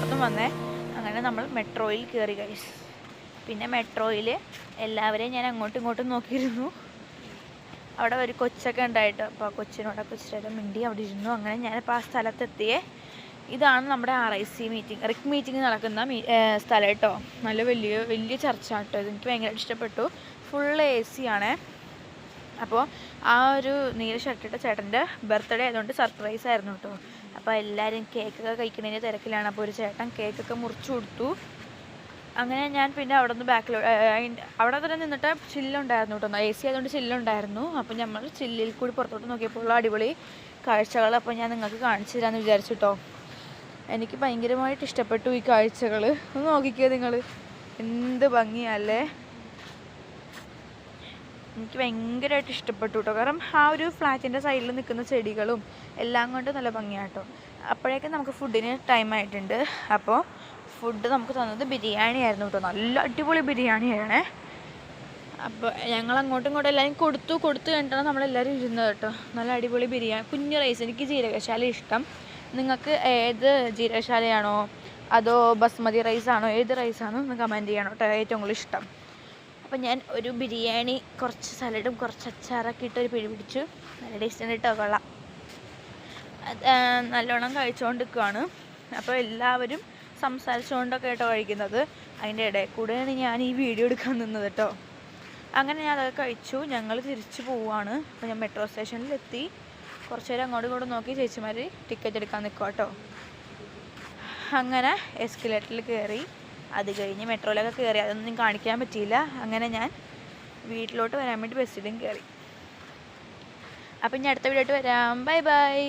അപ്പുറത്തും വന്നേ. അങ്ങനെ നമ്മൾ മെട്രോയിൽ കയറി ഗൈസ്. പിന്നെ മെട്രോയിൽ എല്ലാവരെയും ഞാൻ അങ്ങോട്ടും ഇങ്ങോട്ടും നോക്കിയിരുന്നു. അവിടെ ഒരു കൊച്ചൊക്കെ ഉണ്ടായിട്ട് അപ്പോൾ ആ കൊച്ചിനോടൊക്കെ ഇച്ചിരി മിണ്ടി അവിടെ ഇരുന്നു. അങ്ങനെ ഞാനിപ്പോൾ ആ സ്ഥലത്തെത്തിയേ. ഇതാണ് നമ്മുടെ RIC മീറ്റിംഗ്, റിക് മീറ്റിംഗ് നടക്കുന്ന സ്ഥലം കേട്ടോ. നല്ല വലിയ ചർച്ചാണ് കേട്ടോ. എനിക്ക് ഭയങ്കരമായിട്ട് ഇഷ്ടപ്പെട്ടു. ഫുള്ള് AC ആണ്. അപ്പോൾ ആ ഒരു നീല ഷർട്ടിട്ട ചേട്ടൻ്റെ ബർത്ത്ഡേ ആയതുകൊണ്ട് സർപ്രൈസ് ആയിരുന്നു കേട്ടോ. അപ്പോൾ എല്ലാവരും കേക്കൊക്കെ കഴിക്കുന്നതിൻ്റെ തിരക്കിലാണ്. അപ്പോൾ ഒരു ചേട്ടൻ കേക്കൊക്കെ മുറിച്ചു കൊടുത്തു. അങ്ങനെ ഞാൻ പിന്നെ അവിടെ നിന്ന് അവിടെ തന്നെ നിന്നിട്ട് ചില്ലുണ്ടായിരുന്നു കേട്ടോ. AC ആയതുകൊണ്ട് ചില്ലുണ്ടായിരുന്നു. അപ്പോൾ നമ്മൾ ചില്ലിൽ കൂടി പുറത്തോട്ട് നോക്കിയപ്പോൾ അടിപൊളി കാഴ്ചകൾ അപ്പോൾ ഞാൻ നിങ്ങൾക്ക് കാണിച്ചു തരാമെന്ന് വിചാരിച്ചു കേട്ടോ. എനിക്ക് ഭയങ്കരമായിട്ട് ഇഷ്ടപ്പെട്ടു ഈ കാഴ്ചകൾ. ഒന്ന് നോക്കിക്കോ നിങ്ങൾ, എന്ത് ഭംഗിയല്ലേ. എനിക്ക് ഭയങ്കരമായിട്ട് ഇഷ്ടപ്പെട്ടു കേട്ടോ. കാരണം ആ ഒരു ഫ്ലാറ്റിൻ്റെ സൈഡിൽ നിൽക്കുന്ന ചെടികളും എല്ലാം കൊണ്ട് നല്ല ഭംഗിയാട്ടോ. അപ്പോഴേക്കും നമുക്ക് ഫുഡിന് ടൈം ആയിട്ടുണ്ട്. അപ്പോൾ ഫുഡ് നമുക്ക് തന്നത് ബിരിയാണി ആയിരുന്നു കേട്ടോ. നല്ല അടിപൊളി ബിരിയാണിയാണേ. അപ്പോൾ ഞങ്ങൾ അങ്ങോട്ടും ഇങ്ങോട്ടും എല്ലാവരും കൊടുത്തു കഴിഞ്ഞിട്ടാണ് നമ്മളെല്ലാവരും ഇരുന്നത് കേട്ടോ. നല്ല അടിപൊളി ബിരിയാണി, കുഞ്ഞ് റൈസ്. എനിക്ക് ജീരകശാല ഇഷ്ടം. നിങ്ങൾക്ക് ഏത് ജീരകശാലയാണോ അതോ ബസ്മതി റൈസാണോ ഏത് റൈസാണോ എന്ന് കമൻറ്റ് ചെയ്യണം കേട്ടോ, ഏറ്റവും കൂടുതൽ ഇഷ്ടം. അപ്പം ഞാൻ ഒരു ബിരിയാണി, കുറച്ച് സലഡും കുറച്ച് അച്ചാറൊക്കെ ഇട്ടൊരു പിടി പിടിച്ചു. നല്ല ടേസ്റ്റ് ഉണ്ട് കേട്ടോ, കൊള്ളാം. നല്ലോണം കഴിച്ചുകൊണ്ടിരിക്കുകയാണ്. അപ്പോൾ എല്ലാവരും സംസാരിച്ചുകൊണ്ടൊക്കെ കേട്ടോ കഴിക്കുന്നത്. അതിൻ്റെ ഇടയിൽ കൂടെയാണ് ഞാൻ ഈ വീഡിയോ എടുക്കാൻ നിന്നത് കേട്ടോ. അങ്ങനെ ഞാൻ അതൊക്കെ കഴിച്ചു. ഞങ്ങൾ തിരിച്ചു പോവുകയാണ്. അപ്പോൾ ഞാൻ മെട്രോ സ്റ്റേഷനിലെത്തി. കുറച്ച് നേരം അങ്ങോട്ടും ഇങ്ങോട്ടും നോക്കി ചേച്ചിമാർ ടിക്കറ്റ് എടുക്കാൻ നിൽക്കുക കേട്ടോ. അങ്ങനെ എസ്കലേറ്ററിൽ കയറി. അത് കഴിഞ്ഞ് മെട്രോയിലൊക്കെ കയറി. അതൊന്നും കാണിക്കാൻ പറ്റിയില്ല. അങ്ങനെ ഞാൻ വീട്ടിലോട്ട് വരാൻ വേണ്ടി ബസ്സിലും കയറി. അപ്പം ഇനി അടുത്ത വീഡിയോ ആയിട്ട് വരാം. Bye bye.